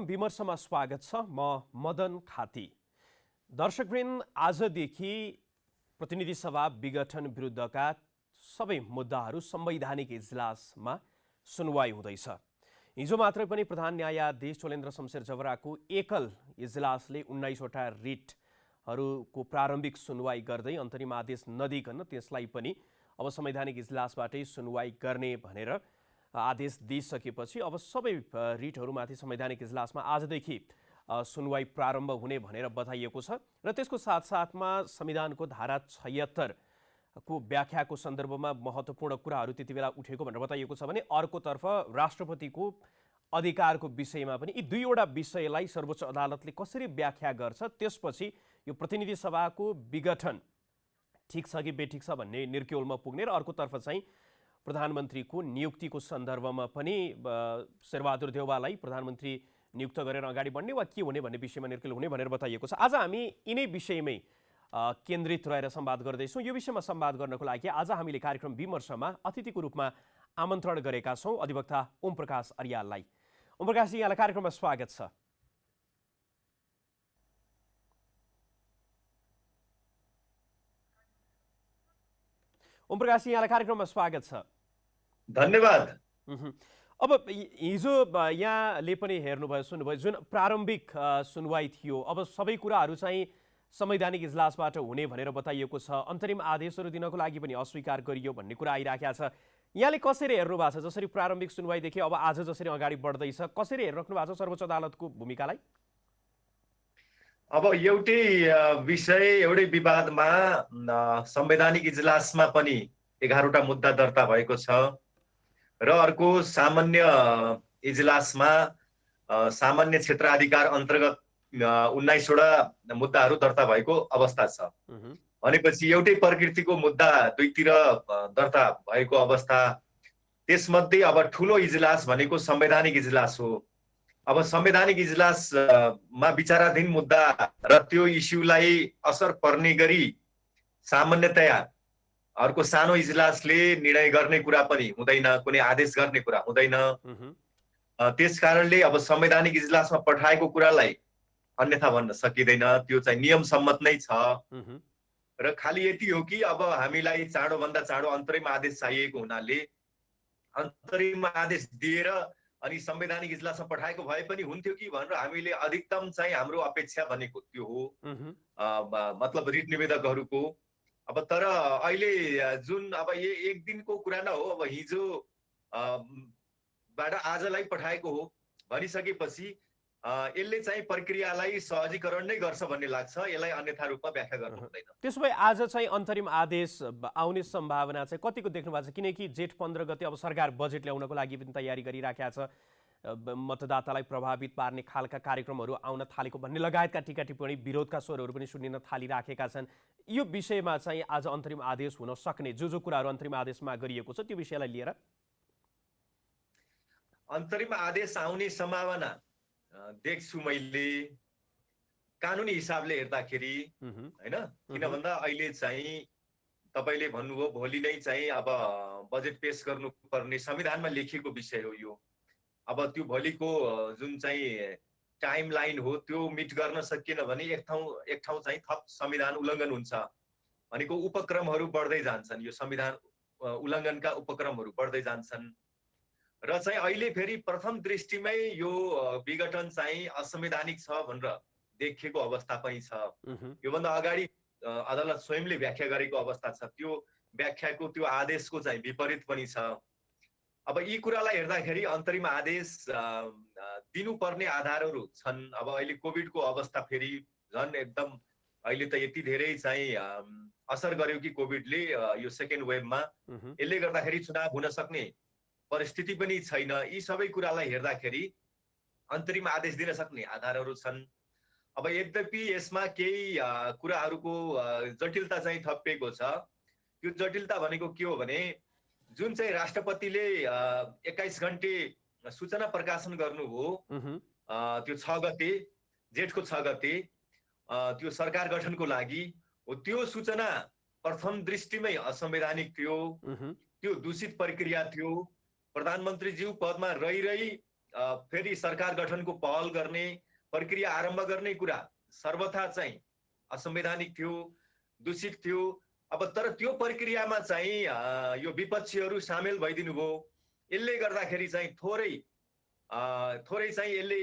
विमर्शमा स्वागत छ। म मदन खाती। दर्शकवृन्द, आजदेखि प्रतिनिधि सभा विघटन विरुद्धका सबै मुद्दाहरू संवैधानिक इजलासमा सुनवाई हुँदैछ। हिजो मात्रै पनि प्रधान न्यायाधीश चोलेन्द्र शमशेर जबराको एकल इजलासले 19वटा रिटहरूको प्रारम्भिक सुनवाई गर्दै अन्तरिम आदेश नदिकन त्यसलाई पनि अब संवैधानिक इजलासबाटै सुनवाई गर्ने भनेर आदेश दिइसकेपछि अब सबै रिटहरूमाथि संवैधानिक इजलासमा आजदेखि सुनवाई प्रारम्भ हुने भनेर बताइएको छ। र त्यसको साथसाथमा संविधानको धारा 76 को व्याख्याको सन्दर्भमा महत्त्वपूर्ण कुराहरू त्यति बेला उठेको भनेर बताइएको छ भने अर्कोतर्फ राष्ट्रपतिको अधिकारको विषयमा पनि यी दुईवटा विषयलाई सर्वोच्च अदालतले कसरी व्याख्या गर्छ, त्यसपछि यो प्रतिनिधि सभाको विघटन ठिक छ कि बेठिक छ भन्ने निर्क्योलमा पुग्ने र अर्कोतर्फ चाहिँ प्रधानमन्त्रीको नियुक्तिको सन्दर्भमा पनि शेरबहादुर देउवालाई प्रधानमन्त्री नियुक्त गरेर अगाडि बढ्ने वा के हुने भन्ने विषयमा निर्क्योल हुने भनेर बताइएको छ। आज हामी यिनै विषयमै केन्द्रित रहेर संवाद गर्दैछौँ। यो विषयमा संवाद गर्नको लागि आज हामीले कार्यक्रम विमर्शमा अतिथिको रूपमा आमन्त्रण गरेका छौँ अधिवक्ता ओम प्रकाश अर्याललाई। ओम प्रकाशजी, यहाँलाई कार्यक्रममा स्वागत छ। ओम प्रकाशजी, यहाँलाई कार्यक्रममा स्वागत छ। धन्यवाद। अब हिजो यहाँले पनि हेर्नुभयो, सुन्नुभयो, जुन प्रारम्भिक सुनवाई थियो, अब सबै कुराहरू चाहिँ संवैधानिक इजलासबाट हुने भनेर बताइएको छ। अन्तरिम आदेशहरू दिनको लागि पनि अस्वीकार गरियो भन्ने कुरा आइराखेको छ। यहाँले कसरी हेर्नु भएको छ? जसरी प्रारम्भिक सुनवाईदेखि अब आज जसरी अगाडि बढ्दैछ, कसरी हेरिराख्नु भएको छ सर्वोच्च अदालतको भूमिकालाई? अब एउटै विषय एउटै विवादमा संवैधानिक इजलासमा पनि 11वटा मुद्दा दर्ता भएको छ र अर्को सामान्य इजलासमा सामान्य क्षेत्राधिकार अन्तर्गत 19वटा मुद्दाहरू दर्ता भएको अवस्था छ। भनेपछि एउटै प्रकृतिको मुद्दा दुईतिर दर्ता भएको अवस्था। त्यसमध्ये अब ठुलो इजलास भनेको संवैधानिक इजलास हो। अब संवैधानिक इजलासमा विचाराधीन मुद्दा र त्यो इस्युलाई असर पर्ने गरी सामान्यतया अर्को सानो इजलासले निर्णय गर्ने कुरा पनि हुँदैन, कुनै आदेश गर्ने कुरा हुँदैन। त्यस कारणले अब संवैधानिक इजलासमा पठाएको कुरालाई अन्यथा भन्न सकिँदैन, त्यो चाहिँ नियम सम्मत नै छ। र खालि यति हो कि अब हामीलाई चाँडोभन्दा चाँडो अन्तरिम आदेश चाहिएको हुनाले अन्तरिम आदेश दिएर अनि संवैधानिक इजलासमा पठाएको भए पनि हुन्थ्यो कि भनेर हामीले अधिकतम चाहिँ हाम्रो अपेक्षा भनेको त्यो हो, मतलब रिट निवेदकहरूको। अब तर अहिले जुन अब एक दिनको कुरा न हो, अब हिजो बाट आजलाई पठाएको हो भनिसकेपछि यसले चाहिँ प्रक्रियालाई सहजीकरण नै गर्छ भन्ने लाग्छ। यसलाई अन्यथा रूपमा व्याख्या गर्नु हुँदैन। त्यसो भए आज चाहिँ अन्तरिम आदेश आउने सम्भावना चाहिँ कतिको देख्नु भएको छ? किनकि जेठ 15 गते अब सरकार बजेट ल्याउनको लागि पनि तयारी गरिराखेको छ, मतदातालाई प्रभावित पार्ने खालका कार्यक्रमहरू आउन थालेको भन्ने लगायतका टीका टिप्पणी विरोधका स्वरहरू पनि सुनिन थालिराखेका छन्। यो विषयमा चाहिँ आज अन्तरिम आदेश हुन सक्ने जो कुराहरू अन्तरिम आदेशमा गरिएको छ त्यो विषयलाई लिएर अन्तरिम आदेश आउने सम्भावना देख्छु मैले कानुनी हिसाबले हेर्दाखेरि, हैन? किन भन्दा अहिले चाहिँ तपाईले भन्नुभयो भोलि नै चाहिँ अब बजेट पेश गर्नुपर्ने संविधानमा लेखिएको विषय हो यो। अब त्यो भोलिको जुन चाहिँ टाइम लाइन हो त्यो मिट गर्न सकिएन भने एक ठाउँ चाहिँ थप संविधान उल्लङ्घन हुन्छ भनेको उपक्रमहरू बढ्दै जान्छन्। यो संविधान उल्लङ्घनका उपक्रमहरू बढ्दै जान्छन् र चाहिँ अहिले फेरि प्रथम दृष्टिमै यो विघटन चाहिँ असंवैधानिक छ भनेर देखिएको अवस्था पनि छ। योभन्दा अगाडि अदालत स्वयंले व्याख्या गरेको अवस्था छ, त्यो व्याख्याको त्यो आदेशको चाहिँ विपरीत पनि छ। अब यी कुरालाई हेर्दाखेरि अन्तरिम आदेश दिनुपर्ने आधारहरू छन्। अब अहिले कोभिडको अवस्था फेरि झन् एकदम अहिले त यति धेरै चाहिँ असर गर्यो कि कोभिडले यो सेकेन्ड वेभमा, यसले गर्दाखेरि चुनाव हुन सक्ने परिस्थिति पनि छैन। यी सबै कुरालाई हेर्दाखेरि अन्तरिम आदेश दिन सक्ने आधारहरू छन्। अब यद्यपि यसमा केही कुराहरूको जटिलता चाहिँ थपिएको छ। त्यो जटिलता भनेको के हो भने जुन चाहिँ राष्ट्रपतिले 21 घण्टे सूचना प्रकाशन गर्नुभयो त्यो 6 गते जेठको 6 गते त्यो सरकार गठनको लागि, त्यो सूचना प्रथम दृष्टिमै असंवैधानिक थियो, त्यो दूषित प्रक्रिया थियो। प्रधानमन्त्रीज्यू पदमा रही फेरि सरकार गठनको पहल गर्ने प्रक्रिया आरम्भ गर्ने कुरा सर्वथा चाहिँ असंवैधानिक थियो, दूषित थियो। अब तर त्यो प्रक्रियामा चाहिँ यो विपक्षीहरू सामेल भइदिनु भयो। यसले गर्दाखेरि चाहिँ थोरै चाहिँ यसले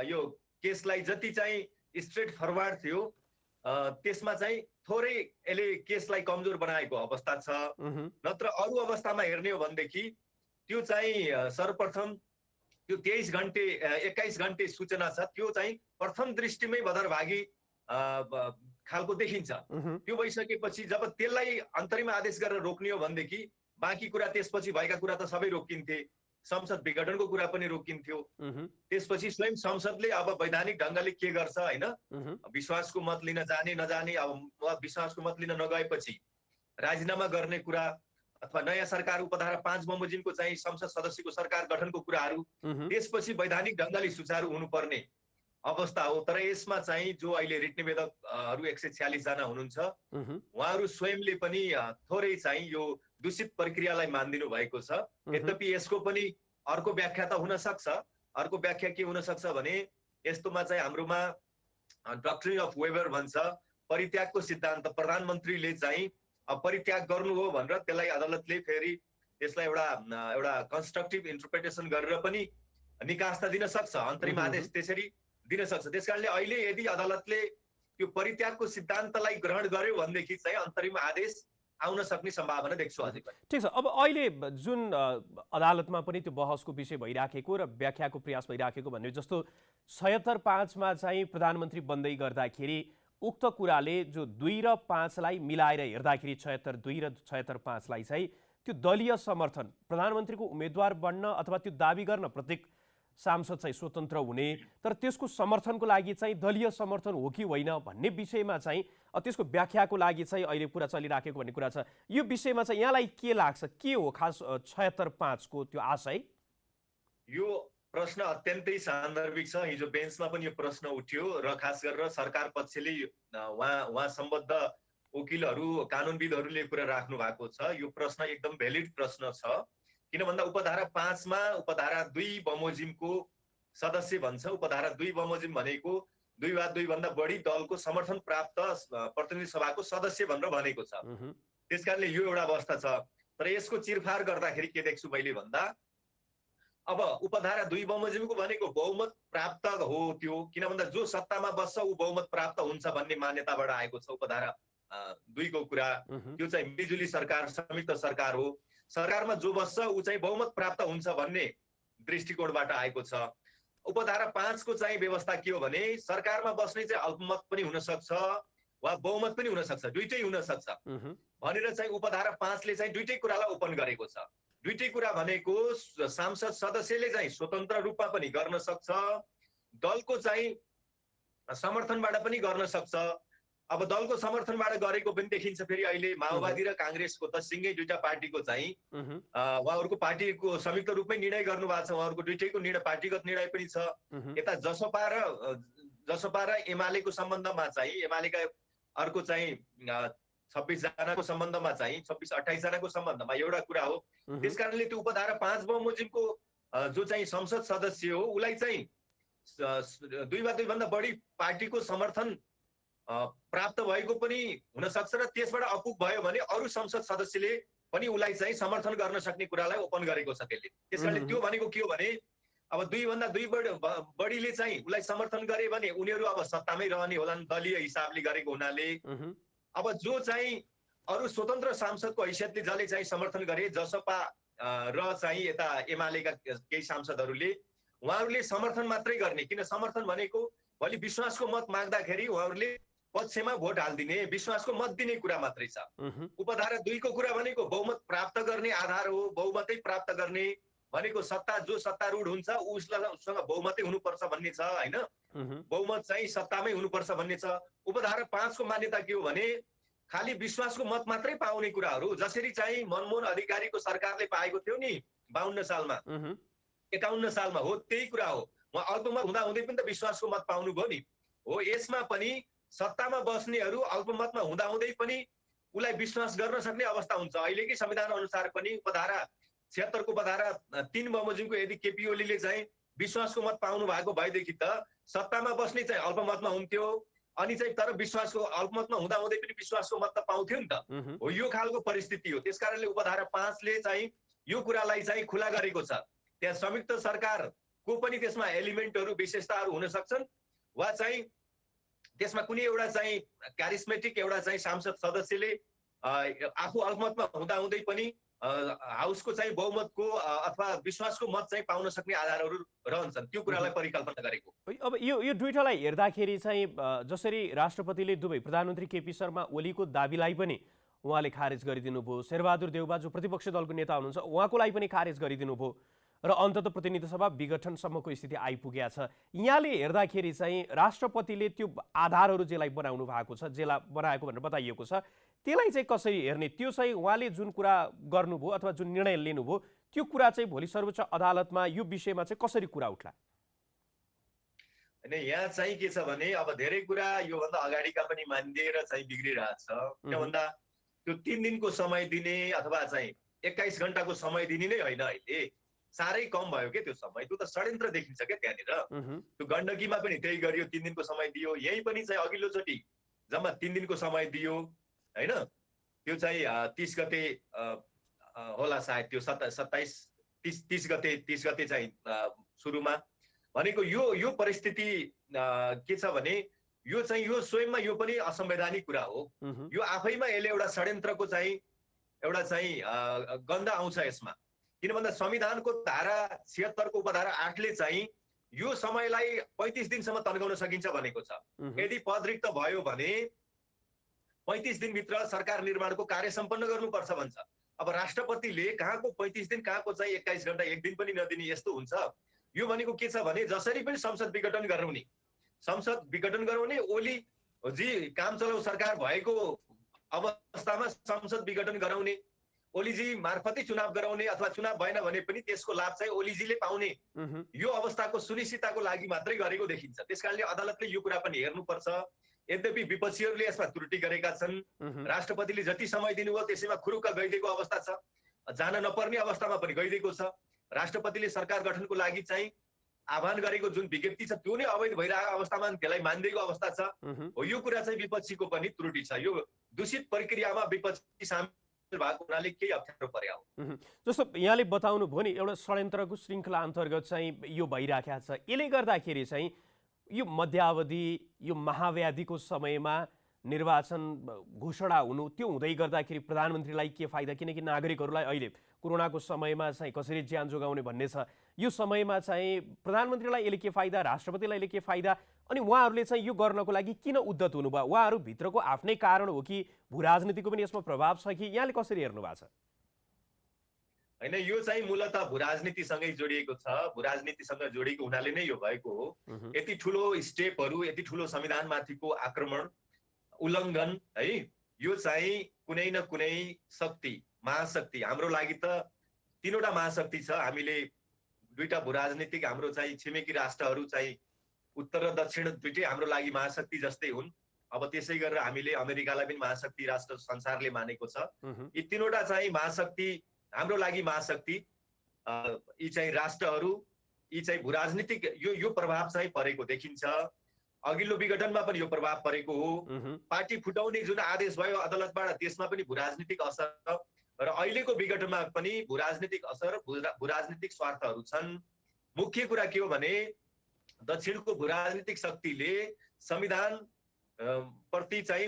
यो केसलाई जति चाहिँ स्ट्रेट फरवार्ड थियो त्यसमा चाहिँ थोरै यसले केसलाई कमजोर बनाएको अवस्था छ। नत्र अरू अवस्थामा हेर्ने हो भनेदेखि त्यो चाहिँ सर्वप्रथम त्यो 21 घण्टे सूचना छ, त्यो चाहिँ प्रथम दृष्टिमै बदरभागी खालको देखिन्छ। त्यो भइसकेपछि जब त्यसलाई अन्तरिम आदेश गरेर रोक्ने हो भनेदेखि बाँकी कुरा त्यसपछि भएका कुरा त सबै रोकिन्थे। संसद विघटनको कुरा पनि रोकिन्थ्यो। त्यसपछि स्वयं संसदले अब वैधानिक ढङ्गले के गर्छ हैन, विश्वासको मत लिन जाने नजाने, अब विश्वासको मत लिन नगएपछि राजीनामा गर्ने कुरा अथवा नयाँ सरकार उपधारा 5 बमोजिमको चाहिँ संसद सदस्यको सरकार गठनको कुराहरू त्यसपछि वैधानिक ढङ्गले सुचारू हुनुपर्ने अवस्था हो। तर यसमा चाहिँ जो अहिले रिट निवेदकहरू 146 जना हुनुहुन्छ उहाँहरू स्वयंले पनि थोरै चाहिँ यो दूषित प्रक्रियालाई मानिदिनु भएको छ। यद्यपि यसको पनि अर्को व्याख्या त हुन सक्छ। अर्को व्याख्या के हुन सक्छ भने यस्तोमा चाहिँ हाम्रोमा डक्ट्रिन अफ वेबर भन्छ, परित्यागको सिद्धान्त। प्रधानमन्त्रीले चाहिँ परित्याग गर्नु हो भनेर त्यसलाई अदालतले फेरि त्यसलाई एउटा कन्स्ट्रक्टिभ इन्टरप्रिटेसन गरेर पनि निकास त दिन सक्छ, अन्तरिम आदेश त्यसरी दिन सक्छ। त्यसकारणले अहिले यदि अदालतले त्यो परित्यागको सिद्धान्तलाई ग्रहण गर्यो भनेदेखि चाहिँ अन्तरिम आदेश आउन सक्ने सम्भावना देख्छु अझै पनि। ठिक छ। अब अहिले जुन अदालतमा पनि त्यो बहसको विषय भइराखेको र व्याख्याको प्रयास भइराखेको भन्ने जस्तो 76(5) मा चाहिँ प्रधानमन्त्री बन्दै गर्दाखेरि उक्त कुराले जो 2 र 5 लाई मिलाएर हेर्दाखेरि 76(2) र 76(5) लाई चाहिँ त्यो दलीय समर्थन, प्रधानमन्त्रीको उम्मेदवार बन्न अथवा त्यो दाबी गर्न प्रत्येक सांसद चाहिँ स्वतन्त्र हुने, तर त्यसको समर्थनको लागि चाहिँ दलीय समर्थन हो कि होइन भन्ने विषयमा चाहिँ त्यसको व्याख्याको लागि चाहिँ अहिले कुरा चलिराखेको भन्ने कुरा छ। यो विषयमा चाहिँ यहाँलाई के लाग्छ, के हो खास 76(5) को त्यो आशय? यो प्रश्न अत्यन्तै सान्दर्भिक छ। हिजो बेन्चमा पनि यो प्रश्न उठ्यो र खास गरेर सरकार पक्षले उहाँ सम्बद्ध वकिलहरू कानुनविदहरूले कुरा राख्नु भएको छ। यो प्रश्न एकदम भ्यालिड प्रश्न छ। किन भन्दा उपधारा 5 मा उपधारा 2 बमोजिमको सदस्य भन्छ। उपधारा 2 बमोजिम भनेको 2 वा 2 भन्दा बढी दलको समर्थन प्राप्त प्रतिनिधि सभाको सदस्य भनेर भनेको छ। त्यसकारणले यो एउटा अवस्था छ। तर यसको चिरफार गर्दाखेरि के देख्छु मैले भन्दा अब उपधारा 2 बमोजिमको भनेको बहुमत प्राप्त हो त्यो, किन भन्दा जो सत्तामा बस्छ ऊ बहुमत प्राप्त हुन्छ भन्ने मान्यताबाट आएको छ उपधारा 2 को कुरा। त्यो चाहिँ मिलिजुली सरकार, संयुक्त सरकार हो। सरकारमा जो बस्छ ऊ चाहिँ बहुमत प्राप्त हुन्छ भन्ने दृष्टिकोणबाट आएको छ। उपधारा 5 को चाहिँ व्यवस्था के हो भने सरकारमा बस्ने चाहिँ अल्पमत पनि हुन सक्छ वा बहुमत पनि हुन सक्छ, दुईटै हुन सक्छ भनेर चाहिँ उपधारा 5 ले चाहिँ दुईटै कुरालाई ओपन गरेको छ। दुईटै कुरा भनेको सांसद सदस्यले चाहिँ स्वतन्त्र रूपमा पनि गर्न सक्छ, दलको चाहिँ समर्थनबाट पनि गर्न सक्छ। अब दलको समर्थनबाट गरेको पनि देखिन्छ। फेरि अहिले माओवादी र कांग्रेसको त सिंगै दुईटा पार्टीको चाहिँ उहाँहरूको पार्टीको संयुक्त रूपमै निर्णय गर्नु भएको छ। उहाँहरूको दुईटैको निर्णय पार्टीगत निर्णय पनि छ। यता जसपा र एमालेको सम्बन्धमा चाहिँ एमालेका अर्को चाहिँ 26 जनाको सम्बन्धमा चाहिँ 26-28 जनाको सम्बन्धमा एउटा कुरा हो। त्यसकारणले त्यो उपधारा 5 बमोजिमको जो चाहिँ संसद सदस्य हो उसलाई चाहिँ 2 वा 2 भन्दा बढी पार्टीको समर्थन प्राप्त भएको पनि हुन सक्छ र त्यसबाट अपुग भयो भने अरू संसद सदस्यले पनि उसलाई चाहिँ समर्थन गर्न सक्ने कुरालाई ओपन गरेको छ त्यसले। त्यसकारणले त्यो भनेको के हो भने अब 2 भन्दा 2 बढीले चाहिँ उसलाई समर्थन गरे भने उनीहरू अब सत्तामै रहने होलान् दलीय हिसाबले गरेको हुनाले। अब जो चाहिँ अरू स्वतन्त्र सांसदको हैसियतले जसले चाहिँ समर्थन गरे जसपा र चाहिँ यता एमालेका केही सांसदहरूले उहाँहरूले समर्थन मात्रै गर्ने। किन समर्थन भनेको भोलि विश्वासको मत माग्दाखेरि उहाँहरूले पक्षमा भोट हाल्दिने, विश्वासको मत दिने कुरा मात्रै छ। उपधारा 2 को कुरा भनेको बहुमत प्राप्त गर्ने आधार हो। बहुमतै प्राप्त गर्ने भनेको जो सत्तारूढ हुन्छ उसँग बहुमतै हुनुपर्छ भन्ने छ हैन। बहुमत चाहिँ सत्तामै हुनुपर्छ भन्ने छ। उपधारा 5 को मान्यता के हो भने खाली विश्वासको मत मात्रै पाउने कुराहरू, जसरी चाहिँ मनमोहन अधिकारीको सरकारले पाएको थियो नि 52 सालमा 51 सालमा हो, त्यही कुरा हो। उहाँ अल्पमत हुँदा हुँदै पनि त विश्वासको मत पाउनु भयो नि हो। यसमा पनि सत्तामा बस्नेहरू अल्पमतमा हुँदा हुँदै पनि उसलाई विश्वास गर्न सक्ने अवस्था हुन्छ। अहिलेकै संविधान अनुसार पनि उपधारा 76 को उपधारा 3 बमोजिमको यदि केपी ओलीले चाहिँ विश्वासको मत पाउनु भएको भएदेखि त सत्तामा बस्ने चाहिँ अल्पमतमा हुन्थ्यो, अनि चाहिँ तर विश्वासको अल्पमतमा हुँदाहुँदै पनि विश्वासको मत त पाउँथ्यो नि त। हो यो खालको परिस्थिति हो। त्यसकारणले उपधारा 5 ले चाहिँ यो कुरालाई चाहिँ खुला गरेको छ। त्यहाँ संयुक्त सरकारको पनि त्यसमा एलिमेन्टहरू विशेषताहरू हुन सक्छन्, वा चाहिँ त्यसमा कुनै एउटा चाहिँ क्यारिस्मेटिक एउटा चाहिँ सांसद सदस्यले आफू अल्पमतमा हुँदाहुँदै पनि हाउसको चाहिँ बहुमतको अथवा विश्वासको मत चाहिँ पाउन सक्ने आधारहरू रहन्छन्। त्यो कुरालाई परिकल्पना गरेको। अब यो दुईटालाई हेर्दाखेरि चाहिँ जसरी राष्ट्रपतिले दुवै प्रधानमन्त्री केपी शर्मा ओलीको दाबीलाई पनि उहाँले खारेज गरिदिनु भयो, शेरबहादुर देउबा जो प्रतिपक्ष दलको नेता हुनुहुन्छ उहाँको लागि पनि खारेज गरिदिनु भयो, र अन्तत प्रतिनिधि सभा विघटनसम्मको स्थिति आइपुगेको छ। यहाँले हेर्दाखेरि चाहिँ राष्ट्रपतिले त्यो आधारहरू जेलाई बनाउनु भएको छ, जेला बनाएको भनेर बताइएको छ, त्यसलाई चाहिँ कसरी हेर्ने? त्यो चाहिँ उहाँले जुन कुरा गर्नुभयो अथवा जुन निर्णय लिनुभयो त्यो कुरा चाहिँ भोलि सर्वोच्च अदालतमा यो विषयमा चाहिँ कसरी कुरा उठ्ला? अनि यहाँ चाहिँ के छ भने अब धेरै कुरा योभन्दा अगाडिका पनि मानिदिएर चाहिँ बिग्रिरहेछ। किन भन्दा त्यो 3 दिनको समय दिने अथवा चाहिँ 21 घण्टाको समय दिने नै होइन, अहिले साह्रै कम भयो के त्यो समय। त्यो त षड्यन्त्र देखिन्छ क्या त्यहाँनिर। त्यो गण्डकीमा पनि त्यही गरियो, 3 दिनको समय दियो। यही पनि चाहिँ अघिल्लोचोटि जम्मा 3 दिनको समय दियो हैन। त्यो चाहिँ 30 गते होला सायद, त्यो 30 गते चाहिँ सुरुमा भनेको यो परिस्थिति के छ भने यो चाहिँ यो स्वयंमा यो पनि असंवैधानिक कुरा हो। यो आफैमा यसले एउटा षड्यन्त्रको चाहिँ एउटा चाहिँ गन्ध आउँछ यसमा। किन भन्दा संविधानको धारा 76 को उपधारा 8 ले चाहिँ यो समयलाई 35 दिनसम्म तन्काउन सकिन्छ भनेको छ। यदि पद रिक्त भयो भने 35 दिनभित्र सरकार निर्माणको कार्य सम्पन्न गर्नुपर्छ भन्छ। अब राष्ट्रपतिले कहाँको 35 दिन, कहाँको चाहिँ 21 घण्टा, 1 दिन पनि नदिने यस्तो हुन्छ। यो भनेको के छ भने जसरी पनि संसद विघटन गराउने, ओली जी काम चलाउ सरकार भएको अवस्थामा संसद विघटन गराउने, ओलीजी मार्फतै चुनाव गराउने अथवा चुनाव भएन भने पनि त्यसको लाभ चाहिँ ओलीजीले पाउने, यो अवस्थाको सुनिश्चितताको लागि मात्रै गरेको देखिन्छ। त्यसकारणले अदालतले यो कुरा पनि हेर्नुपर्छ। यद्यपि विपक्षीहरूले यसमा त्रुटि गरेका छन्। राष्ट्रपतिले जति समय दिनुभयो त्यसैमा खुरुक्क गइदिएको अवस्था छ, जान नपर्ने अवस्थामा पनि गइदिएको छ। राष्ट्रपतिले सरकार गठनको लागि चाहिँ आह्वान गरेको जुन विज्ञप्ति छ त्यो नै अवैध भइरहेको अवस्थामा त्यसलाई मान्दिएको अवस्था छ। हो यो कुरा चाहिँ विपक्षीको पनि त्रुटि छ। यो दूषित प्रक्रियामा विपक्षी सामेल भएको हुनाले केही अप्ठ्यारो पर्या हो। जस्तो यहाँले बताउनु भयो नि, एउटा षड्यन्त्रको श्रृङ्खला अन्तर्गत चाहिँ यो भइराखेको छ। यसले गर्दाखेरि चाहिँ यो मध्यावधि, यो महाव्याधिको समयमा निर्वाचन घोषणा हुनु, त्यो हुँदै गर्दाखेरि प्रधानमन्त्रीलाई के फाइदा? किनकि नागरिकहरूलाई अहिले कोरोनाको समयमा चाहिँ कसरी ज्यान जोगाउने भन्ने छ। यो समयमा चाहिँ प्रधानमन्त्रीलाई यसले के फाइदा, राष्ट्रपतिलाई यसले के फाइदा, अनि उहाँहरूले चाहिँ यो गर्नको लागि किन उद्धत हुनुभयो? उहाँहरूभित्रको आफ्नै कारण हो कि भू राजनीतिको पनि यसमा प्रभाव छ कि यहाँले कसरी हेर्नु भएको छ? हैन, यो चाहिँ मूलतः भू राजनीतिसँगै जोडिएको छ। भू राजनीतिसँग जोडिएको हुनाले नै यो भएको हो। यति ठुलो स्टेपहरू, यति ठुलो संविधानमाथिको आक्रमण, उल्लङ्घन है, यो चाहिँ कुनै न कुनै शक्ति, महाशक्ति, हाम्रो लागि त 3वटा महाशक्ति छ। हामीले 2टा भू राजनीतिक हाम्रो चाहिँ छिमेकी राष्ट्रहरू चाहिँ उत्तर र दक्षिण दुईटै हाम्रो लागि महाशक्ति जस्तै हुन्। अब त्यसै गरेर हामीले अमेरिकालाई पनि महाशक्ति राष्ट्र संसारले मानेको छ। यी 3वटा चाहिँ महाशक्ति हाम्रो लागि महाशक्ति, यी चाहिँ राष्ट्रहरू, यी चाहिँ भू राजनीतिक यो प्रभाव चाहिँ परेको देखिन्छ। अघिल्लो विघटनमा पनि यो प्रभाव परेको हो। पार्टी फुटाउने जुन आदेश भयो अदालतबाट त्यसमा पनि भू राजनीतिक असर, र अहिलेको विघटनमा पनि भू राजनीतिक असर, भू राजनीतिक स्वार्थहरू छन्। मुख्य कुरा के हो भने दक्षिणको भू राजनीतिक शक्तिले संविधान प्रति चाहिँ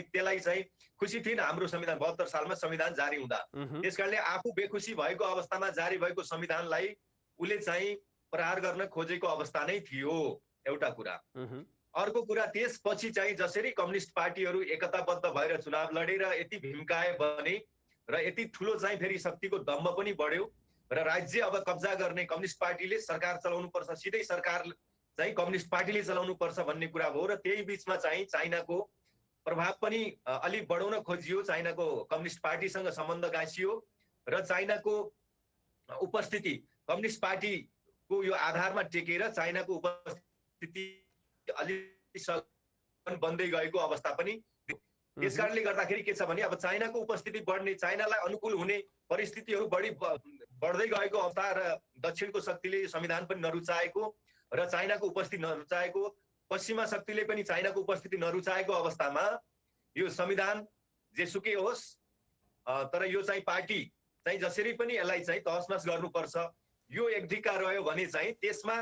त्यसलाई चाहिँ खुसी थिएन। हाम्रो संविधान 72 सालमा संविधान जारी हुँदा, त्यसकारणले आफू बेखुसी भएको अवस्थामा जारी भएको संविधानलाई उसले चाहिँ प्रहार गर्न खोजेको अवस्था नै थियो, एउटा कुरा। अर्को कुरा, त्यसपछि चाहिँ जसरी कम्युनिस्ट पार्टीहरू एकताबद्ध भएर चुनाव लडेर यति भीमकाय बने र यति ठुलो चाहिँ फेरि शक्तिको दम्भ पनि बढ्यो र राज्य अब कब्जा गर्ने कम्युनिस्ट पार्टीले सरकार चलाउनु पर्छ, सिधै सरकार चाहिँ कम्युनिस्ट पार्टीले चलाउनु पर्छ भन्ने कुरा भयो। र त्यही बीचमा चाहिँ चाइनाको प्रभाव पनि अलिक बढाउन खोजियो। चाइनाको कम्युनिस्ट पार्टीसँग सम्बन्ध गाँसियो र चाइनाको उपस्थिति, कम्युनिस्ट पार्टीको यो आधारमा टेकेर चाइनाको उपस्थिति अलिक बन्दै गएको अवस्था पनि। त्यस कारणले गर्दाखेरि के छ भने अब चाइनाको उपस्थिति बढ्ने, चाइनालाई अनुकूल हुने परिस्थितिहरू बढ्दै गएको अवस्था र दक्षिणको शक्तिले संविधान पनि नरुचाएको र चाइनाको उपस्थिति नरुचाएको, पश्चिमा शक्तिले पनि चाइनाको उपस्थिति नरुचाएको अवस्थामा यो संविधान जेसुकै होस्, तर यो चाहिँ पार्टी चाहिँ जसरी पनि यसलाई चाहिँ तहसनस गर्नुपर्छ, यो एक ढिक्का रह्यो भने चाहिँ त्यसमा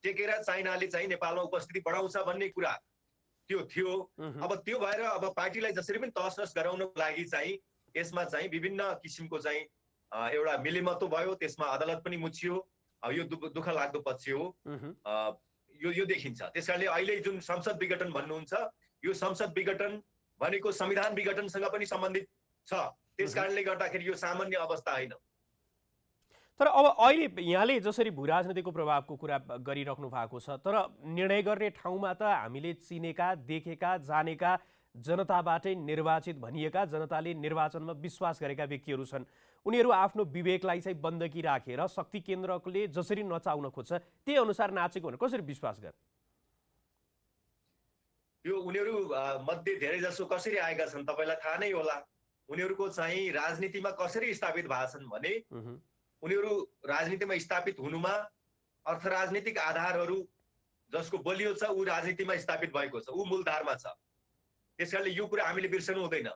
टेकेर चाइनाले चाहिँ नेपालमा उपस्थिति बढाउँछ भन्ने कुरा त्यो थियो। अब त्यो भएर अब पार्टीलाई जसरी पनि तहसनस गराउनको लागि चाहिँ यसमा चाहिँ विभिन्न किसिमको चाहिँ एउटा मिलेमतो भयो, त्यसमा अदालत पनि मुछियो। यो दुःख लाग्दो पक्ष हो, यो देखिन्छ। त्यसकारणले अहिले जुन संसद विघटन भन्नुहुन्छ, यो संसद विघटन भनेको संविधान विघटनसँग पनि सम्बन्धित छ। त्यसकारणले गर्दाखेरि यो सामान्य अवस्था होइन। तर अब अहिले यहाँले जसरी भू राजनीतिको प्रभावको कुरा गरिराख्नु भएको छ, तर निर्णय गर्ने ठाउँमा त हामीले चिनेका, देखेका, जानेका, जनताबाटै निर्वाचित भनिएका, जनताले निर्वाचनमा विश्वास गरेका व्यक्तिहरू छन्। उनीहरू आफ्नो विवेकलाई चाहिँ बन्दकी राखेर शक्ति केन्द्रले जसरी नचाउन खोज्छ त्यही अनुसार नाचेको भने कसरी विश्वास गर्ने? यो उनीहरू मध्ये धेरै जसो कसरी आएका छन् तपाईँलाई थाहा नै होला। उनीहरूको चाहिँ राजनीतिमा कसरी स्थापित भएका छन् भने उनीहरू राजनीतिमा स्थापित हुनुमा अर्थ राजनीतिक आधारहरू जसको बलियो छ ऊ राजनीतिमा स्थापित भएको छ, ऊ मूलधारमा छ। त्यसकारणले यो कुरा हामीले बिर्सनु हुँदैन।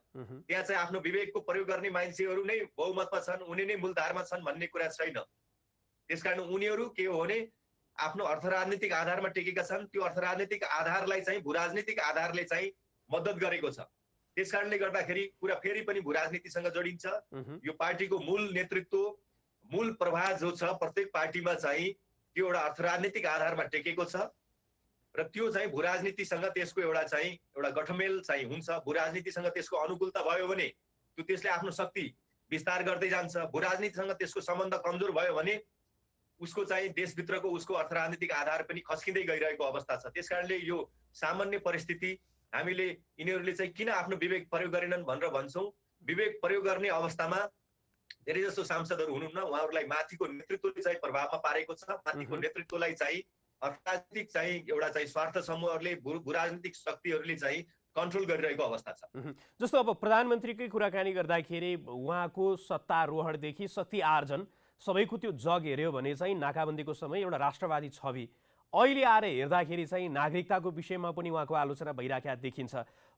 त्यहाँ चाहिँ आफ्नो विवेकको प्रयोग गर्ने मान्छेहरू नै बहुमतमा छन्, उनी नै मूलधारमा छन् भन्ने कुरा छैन। त्यसकारण उनीहरू के हो भने आफ्नो अर्थ राजनीतिक आधारमा टेकेका छन्। त्यो अर्थ राजनीतिक आधारलाई चाहिँ भू राजनीतिक आधारले चाहिँ मद्दत गरेको छ। त्यसकारणले गर्दाखेरि कुरा फेरि पनि भू राजनीतिसँग जोडिन्छ। यो पार्टीको मूल नेतृत्व, मूल प्रवाह जो छ प्रत्येक पार्टीमा चाहिँ त्यो एउटा अर्थ राजनीतिक आधारमा टेकेको छ र त्यो चाहिँ भू राजनीतिसँग त्यसको एउटा गठमेल चाहिँ हुन्छ। भू राजनीतिसँग त्यसको अनुकूलता भयो भने त्यो त्यसले आफ्नो शक्ति विस्तार गर्दै जान्छ। भू राजनीतिसँग त्यसको सम्बन्ध कमजोर भयो भने उसको चाहिँ देशभित्रको उसको अर्थ राजनीतिक आधार पनि खस्किँदै गइरहेको अवस्था छ। त्यसकारणले यो सामान्य परिस्थिति हामीले यिनीहरूले चाहिँ किन आफ्नो विवेक प्रयोग गरेनन् भनेर भन्छौँ। विवेक प्रयोग गर्ने अवस्थामा धेरै जसो सांसदहरू हुनुहुन्न, उहाँहरूलाई माथिको नेतृत्वले चाहिँ प्रभावमा पारेको छ। माथिको नेतृत्वलाई चाहिँ राजनीतिक चाहिँ एउटा चाहिँ स्वार्थ समूहहरूले, भू राजनीतिक शक्तिहरूले चाहिँ कन्ट्रोल गरिरहेको अवस्था छ। जस्तो अब प्रधानमन्त्रीकै कुराकानी गर्दाखेरि उहाँको सत्तारोहणदेखि शक्ति आर्जन सबैको त्यो जग हेऱ्यो भने चाहिँ नाकाबन्दीको समय एउटा राष्ट्रवादी छवि, अहिले आएर हेर्दाखेरि चाहिँ नागरिकताको विषयमा पनि उहाँको आलोचना भइराखेको देखिन्छ।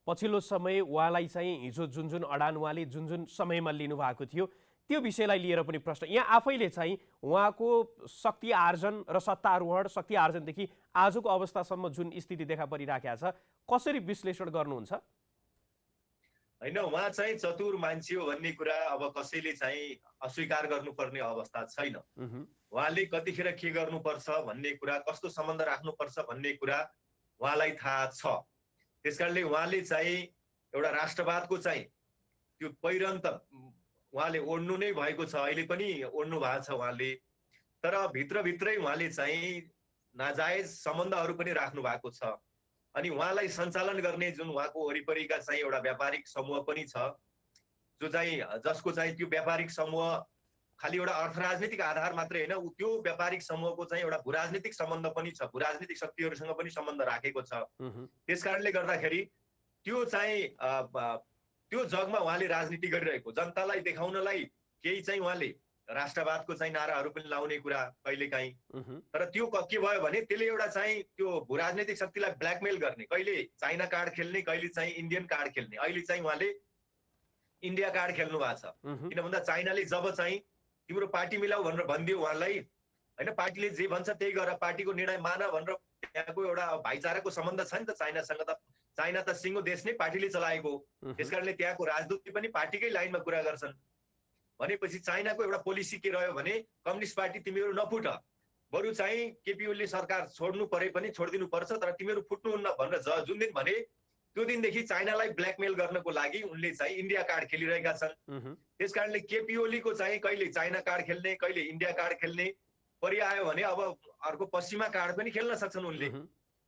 पछिल्लो समय उहाँलाई चाहिँ हिजो जुन अडान उहाँले जुन समयमा लिनुभएको थियो त्यो विषयलाई लिएर पनि प्रश्न। यहाँ आफैले चाहिँ उहाँको शक्ति आर्जन र सत्तारोहण, शक्ति आर्जनदेखि आजको अवस्थासम्म जुन स्थिति देखा परिराखेको छ, कसरी विश्लेषण गर्नुहुन्छ? होइन, उहाँ चाहिँ चतुर मान्छे हो भन्ने कुरा अब कसैले चाहिँ अस्वीकार गर्नुपर्ने अवस्था छैन। उहाँले कतिखेर के गर्नुपर्छ भन्ने कुरा, कस्तो सम्बन्ध राख्नुपर्छ भन्ने कुरा उहाँलाई थाहा छ। त्यसकारणले उहाँले चाहिँ एउटा राष्ट्रवादको चाहिँ त्यो पहिरन त उहाँले ओढ्नु नै भएको छ, अहिले पनि ओढ्नु भएको छ उहाँले। तर भित्रभित्रै उहाँले चाहिँ नाजायज सम्बन्धहरू पनि राख्नु भएको छ। अनि उहाँलाई सञ्चालन गर्ने जुन उहाँको वरिपरिका चाहिँ एउटा व्यापारिक समूह पनि छ, जो चाहिँ जसको चाहिँ त्यो व्यापारिक समूह खालि एउटा अर्थ राजनीतिक आधार मात्रै होइन, त्यो व्यापारिक समूहको चाहिँ एउटा भू राजनीतिक सम्बन्ध पनि छ, भू राजनीतिक शक्तिहरूसँग पनि सम्बन्ध राखेको छ। त्यसकारणले गर्दाखेरि त्यो चाहिँ त्यो जगमा उहाँले राजनीति गरिरहेको, जनतालाई देखाउनलाई केही चाहिँ उहाँले राष्ट्रवादको चाहिँ नाराहरू पनि लाउने कुरा कहिलेकाहीँ। तर त्यो के भयो भने त्यसले एउटा चाहिँ त्यो भू राजनीतिक शक्तिलाई ब्ल्याकमेल गर्ने, कहिले चाइना कार्ड खेल्ने, कहिले चाहिँ इन्डियन कार्ड खेल्ने। अहिले चाहिँ उहाँले इन्डिया कार्ड खेल्नु भएको छ। किन भन्दा चाइनाले जब चाहिँ तिम्रो पार्टी मिलाऊ भनेर भनिदियो उहाँलाई, होइन, पार्टीले जे भन्छ त्यही गर, पार्टीको निर्णय मान भनेर त्यहाँको एउटा भाइचाराको सम्बन्ध छ नि त चाइनासँग। त चाइना त सिङ्गो देश नै पार्टीले चलाएको, त्यसकारणले त्यहाँको राजदूतले पनि पार्टीकै लाइनमा कुरा गर्छन्। भनेपछि चाइनाको एउटा पोलिसी के रह्यो भने कम्युनिस्ट पार्टी तिमीहरू नफुट, बरु चाहिँ केपी ओलीले सरकार छोड्नु परे पनि छोडिदिनु पर्छ, तर तिमीहरू फुट्नुहुन्न भनेर जुन दिन भने त्यो दिनदेखि चाइनालाई ब्ल्याकमेल गर्नको लागि उनले चाहिँ इन्डिया कार्ड खेलिरहेका छन्। त्यसकारणले केपी ओलीको चाहिँ कहिले चाइना कार्ड खेल्ने, कहिले इन्डिया कार्ड खेल्ने परिआयो भने अब अर्को पश्चिमा कार्ड पनि खेल्न सक्छन् उनले।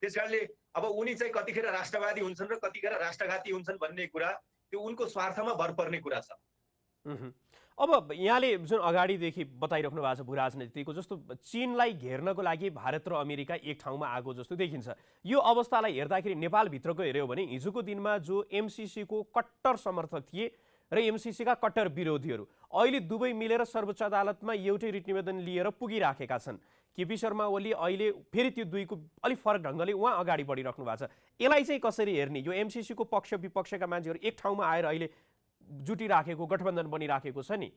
त्यसकारणले अब उनी चाहिँ कतिखेर राष्ट्रवादी हुन्छन् र कतिखेर राष्ट्रघाती हुन्छन् भन्ने कुरा त्यो उनको स्वार्थमा भर पर्ने कुरा छ। अब यहाँले जुन अगाडिदेखि बताइराख्नु भएको छ भू राजनीतिको जस्तो चीनलाई घेर्नको लागि भारत र अमेरिका एक ठाउँमा आएको जस्तो देखिन्छ। यो अवस्थालाई हेर्दाखेरि नेपालभित्रको हेऱ्यो भने हिजोको दिनमा जो एमसीसीको कट्टर समर्थक थिए र एमसीसीका कट्टर विरोधीहरू अहिले दुवै मिलेर सर्वोच्च अदालतमा एउटै रिट निवेदन लिएर पुगिराखेका छन्। केपी शर्मा ओली अहिले फेरि त्यो दुईको अलिक फरक ढङ्गले उहाँ अगाडि बढिराख्नु भएको छ। यसलाई चाहिँ कसरी हेर्ने? यो एमसीसीको पक्ष विपक्षका मान्छेहरू एक ठाउँमा आएर अहिले जुटिराखेको गठबन्धन बनिराखेको छ नि।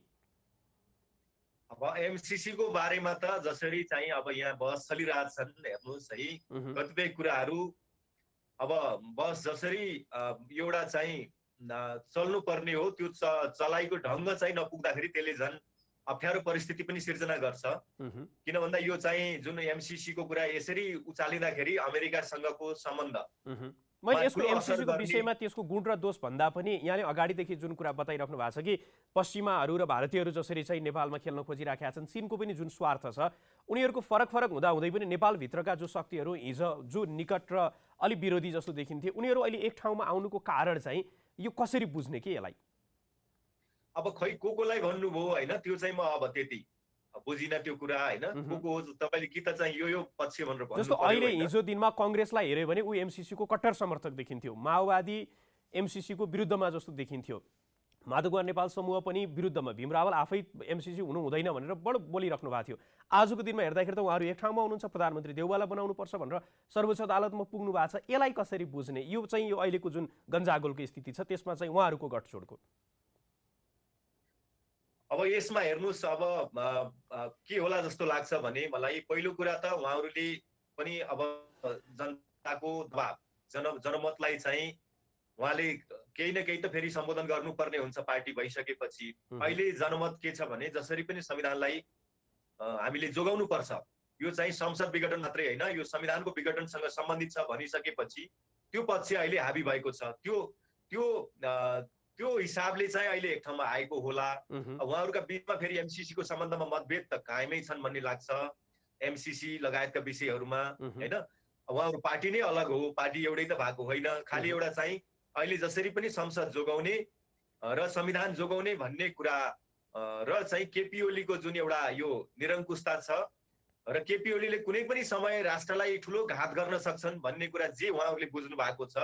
अब एमसीसी को बारेमा त जसरी चाहिँ अब यहाँ बहस चलिरहेछन्, हेर्नुहोस् है, कतिपय कुराहरू अब बहस जसरी एउटा चाहिँ चल्नु पर्ने हो त्यो चलाइको ढङ्ग चाहिँ नपुग्दाखेरि त्यसले झन् अप्ठ्यारो परिस्थिति पनि सिर्जना गर्छ। किन भन्दा यो चाहिँ जुन एमसीसी को कुरा यसरी उचालिँदाखेरि अमेरिकासँगको सम्बन्ध मैले यसको एमसीसीको विषयमा त्यसको गुण र दोष भन्दा पनि यहाँले अगाडिदेखि जुन कुरा बताइराख्नु भएको छ कि पश्चिमाहरू र भारतीयहरू जसरी चाहिँ नेपालमा खेल्न खोजिराखेका छन्, चीनको पनि जुन स्वार्थ छ उनीहरूको फरक फरक हुँदाहुँदै पनि नेपालभित्रका जो शक्तिहरू हिजो जो निकट र अलिक विरोधी जस्तो देखिन्थे उनीहरू अहिले एक ठाउँमा आउनुको कारण चाहिँ यो कसरी बुझ्ने के यसलाई? अब खै कोलाई भन्नुभयो होइन, त्यो चाहिँ म अब त्यति बुझिन त्यो कुरा होइन। को हो तपाईले कि त चाहिँ यो पक्ष भनेर भन्नु। जस्तो अहिले हिजो दिनमा कांग्रेसलाई हेर्यो भने ऊ एमसीसी को कट्टर समर्थक देखिन्थ्यो, माओवादी एमसीसी को विरुद्धमा जस्तो देखिन्थ्यो, माधवकुमार नेपाल समूह पनि विरुद्धमा, भीम रावल आफै एमसीसी हुनु हुँदैन भनेर बडो बोलिराख्नु भएको थियो। आजको दिनमा हेर्दाखेरि त उहाँहरू एक ठाउँमा हुनुहुन्छ, प्रधानमन्त्री देउवालाई बनाउनुपर्छ भनेर सर्वोच्च अदालतमा पुग्नु भएको छ। यसलाई कसरी बुझ्ने? यो चाहिँ यो अहिलेको जुन गन्जागोलको स्थिति छ त्यसमा चाहिँ उहाँहरूको गठजोडको अब यसमा हेर्नुहोस्, अब के होला जस्तो लाग्छ भने मलाई पहिलो कुरा त उहाँहरूले पनि अब जनताको दबाब जनमतलाई चाहिँ उहाँले केही न केही त फेरि सम्बोधन गर्नुपर्ने हुन्छ पार्टी भइसकेपछि। अहिले जनमत के छ भने जसरी पनि संविधानलाई हामीले जोगाउनु पर्छ, यो चाहिँ संसद विघटन मात्रै होइन यो संविधानको विघटनसँग सम्बन्धित छ भनिसकेपछि त्यो पक्ष अहिले हाबी भएको छ। त्यो हिसाबले चाहिँ अहिले एक ठाउँमा आएको होला। उहाँहरूका बिचमा फेरि एमसीसी को सम्बन्धमा मतभेद त कायमै छन् भन्ने लाग्छ, एमसीसी लगायतका विषयहरूमा होइन। उहाँहरू पार्टी नै अलग हो, पार्टी एउटै त भएको होइन। खालि एउटा चाहिँ अहिले जसरी पनि संसद जोगाउने र संविधान जोगाउने भन्ने कुरा र चाहिँ केपी ओलीको जुन एउटा यो निरङ्कुशता छ र केपी ओलीले कुनै पनि समय राष्ट्रलाई ठुलो घात गर्न सक्छन् भन्ने कुरा जे उहाँहरूले बुझ्नु भएको छ।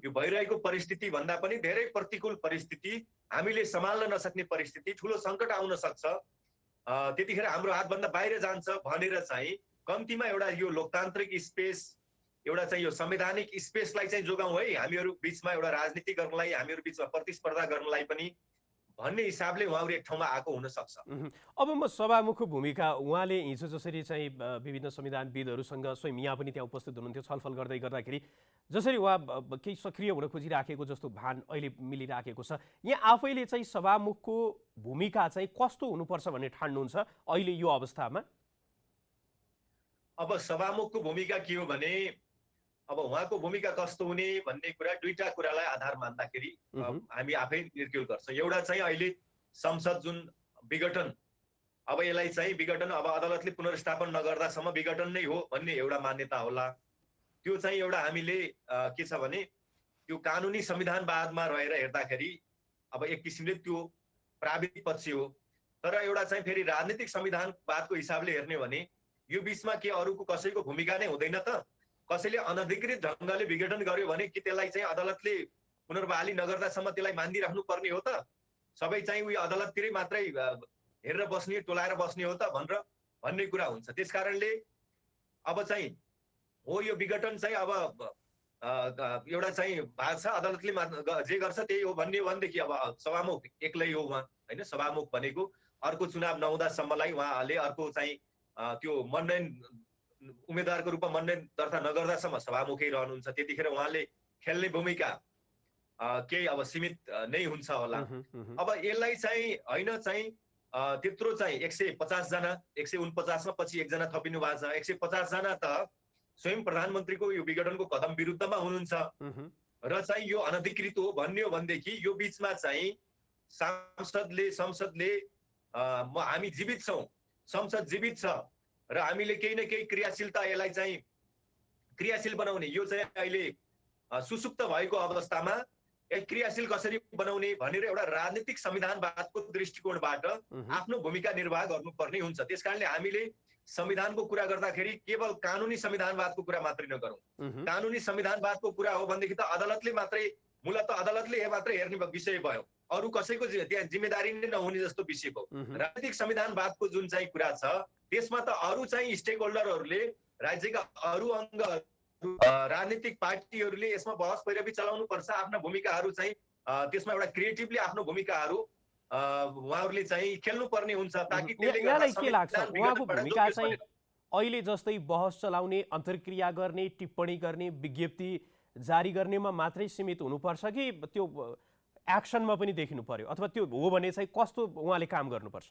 यो भइरहेको परिस्थिति भन्दा पनि धेरै प्रतिकूल परिस्थिति, हामीले सम्हाल्न नसक्ने परिस्थिति, ठुलो सङ्कट आउन सक्छ, त्यतिखेर हाम्रो हातभन्दा बाहिर जान्छ भनेर चाहिँ कम्तीमा एउटा यो लोकतान्त्रिक स्पेस, एउटा चाहिँ यो संवैधानिक स्पेसलाई चाहिँ जोगाउँ है, हामीहरू बिचमा एउटा राजनीति गर्नलाई, हामीहरू बिचमा प्रतिस्पर्धा गर्नलाई पनि भन्ने हिसाबले उहाँहरू एक ठाउँमा आएको हुन सक्छ। अब म सभामुखको भूमिका, उहाँले हिजो जसरी चाहिँ विभिन्न संविधानविदहरूसँग स्वयं यहाँ पनि त्यहाँ उपस्थित हुनुहुन्थ्यो, छलफल गर्दाखेरि जसरी उहाँ केही सक्रिय हुन खोजिराखेको जस्तो भान अहिले मिलिराखेको छ, यहाँ आफैले चाहिँ सभामुखको भूमिका चाहिँ कस्तो हुनुपर्छ भन्ने ठान्नुहुन्छ अहिले यो अवस्थामा? अब सभामुखको भूमिका के हो भने अब उहाँको भूमिका कस्तो हुने भन्ने कुरा दुईटा कुरालाई आधार मान्दाखेरि हामी आफै निर्क्युल गर्छौँ। एउटा चाहिँ अहिले संसद जुन विघटन, अब यसलाई चाहिँ विघटन अब अदालतले पुनर्स्थापन नगर्दासम्म विघटन नै हो भन्ने एउटा मान्यता होला। त्यो चाहिँ एउटा हामीले के छ भने त्यो कानुनी संविधानवादमा रहेर हेर्दाखेरि अब एक किसिमले त्यो प्राविधिक पक्ष हो। तर एउटा चाहिँ फेरि राजनीतिक संविधानवादको हिसाबले हेर्ने भने यो बिचमा के अरूको कसैको भूमिका नै हुँदैन त? कसैले अनधिकृत ढङ्गले विघटन गर्यो भने कि त्यसलाई चाहिँ अदालतले पुनर्बहाली नगर्दासम्म त्यसलाई मानिदिराख्नु पर्ने हो त? सबै चाहिँ उयो अदालततिरै मात्रै हेरेर बस्ने, टोलाएर बस्ने हो त भनेर भन्ने कुरा हुन्छ। त्यस कारणले अब चाहिँ हो यो विघटन चाहिँ अब एउटा चाहिँ भाग छ, अदालतले जे गर्छ त्यही हो भन्ने हो भनेदेखि अब सभामुख एक्लै हो उहाँ होइन। सभामुख भनेको अर्को चुनाव नहुँदासम्मलाई उहाँले अर्को चाहिँ त्यो मनोनयन उम्मेदवारको रूपमा मनोनयन दर्ता नगर्दासम्म सभामुखै रहनुहुन्छ। त्यतिखेर उहाँले खेल्ने भूमिका केही अब सीमित नै हुन्छ होला। अब यसलाई चाहिँ होइन चाहिँ त्यत्रो चाहिँ 150 जना, 149 मा पछि एकजना थपिनु भएको छ, 150 जना त स्वयं प्रधानमन्त्रीको यो विघटनको कदम विरुद्धमा हुनुहुन्छ र चाहिँ यो अनधिकृत हो भन्ने हो भनेदेखि यो बिचमा चाहिँ संसदले हामी जीवित छौँ, संसद जीवित छ र हामीले केही न केही क्रियाशीलता यसलाई चाहिँ क्रियाशील बनाउने, यो चाहिँ अहिले सुसुप्त भएको अवस्थामा क्रियाशील कसरी बनाउने भनेर एउटा राजनीतिक संविधानवादको दृष्टिकोणबाट आफ्नो भूमिका निर्वाह गर्नुपर्ने हुन्छ। त्यसकारणले हामीले संविधानको कुरा गर्दाखेरि केवल कानुनी संविधानवादको कुरा मात्रै नगरौँ। कानुनी संविधानवादको कुरा हो भनेदेखि त अदालतले मात्रै मूलत अदालतले मात्रै हेर्ने विषय भयो, अरू कसैको त्यहाँ जिम्मेदारी नै नहुने जस्तो विषय भयो। राजनीतिक संविधानवादको जुन चाहिँ कुरा छ त्यसमा त अरू चाहिँ स्टेक होल्डरहरूले, राज्यका अरू अङ्ग, राजनीतिक पार्टीहरूले यसमा बहस पैरवी चलाउनु पर्छ। आफ्ना भूमिकाहरू चाहिँ त्यसमा एउटा क्रिएटिभली आफ्नो भूमिकाहरू उहाँहरूले चाहिँ खेल्नु पर्ने हुन्छ ताकि त्यसले यहाँलाई के लाग्छ उहाँको भूमिका चाहिँ अहिले जस्तै बहस चलाउने, अन्तर्क्रिया गर्ने, टिप्पणी गर्ने, विज्ञप्ति जारी गर्नेमा मात्रै सीमित हुनुपर्छ कि त्यो एक्सनमा पनि देखिनु पर्यो, अथवा त्यो हो भने चाहिँ कस्तो उहाँले काम गर्नुपर्छ?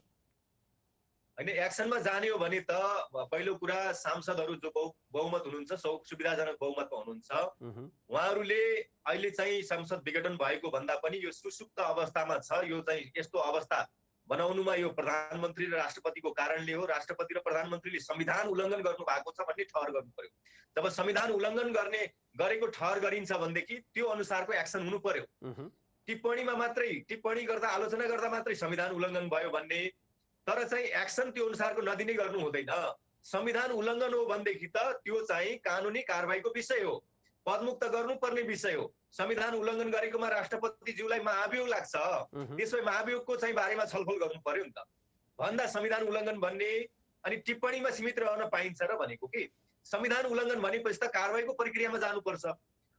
हैन, एक्सनमा जाने हो भने त पहिलो कुरा सांसदहरू जो बहुमत हुनुहुन्छ, सुविधाजनक बहुमतमा हुनुहुन्छ, उहाँहरूले अहिले चाहिँ संसद विघटन भएको भन्दा पनि यो सुसुप्त अवस्थामा छ। यो चाहिँ यस्तो अवस्था बनाउनुमा यो प्रधानमन्त्री र राष्ट्रपतिको कारणले हो। राष्ट्रपति र प्रधानमन्त्रीले संविधान उल्लङ्घन गर्नु भएको छ भन्ने ठहर गर्नु पर्यो। जब संविधान उल्लङ्घन गरेको ठहर गरिन्छ भनेदेखि त्यो अनुसारको एक्सन हुनु पर्यो। टिप्पणीमा मात्रै, टिप्पणी गर्दा, आलोचना गर्दा मात्रै संविधान उल्लङ्घन भयो भन्ने, तर चाहिँ एक्सन त्यो अनुसारको नदिने गर्नु हुँदैन। संविधान उल्लङ्घन हो भनेदेखि त त्यो चाहिँ कानुनी कारबाहीको विषय हो, पदमुक्त गर्नुपर्ने विषय हो। संविधान उल्लङ्घन गरेकोमा राष्ट्रपतिज्यूलाई महाभियोग लाग्छ, त्यसै महाभियोगको चाहिँ बारेमा छलफल गर्नु पर्यो नि त। भन्दा संविधान उल्लङ्घन भन्ने अनि टिप्पणीमा सीमित रहन पाइन्छ र भनेको कि संविधान उल्लङ्घन भनेपछि त कारबाहीको प्रक्रियामा जानुपर्छ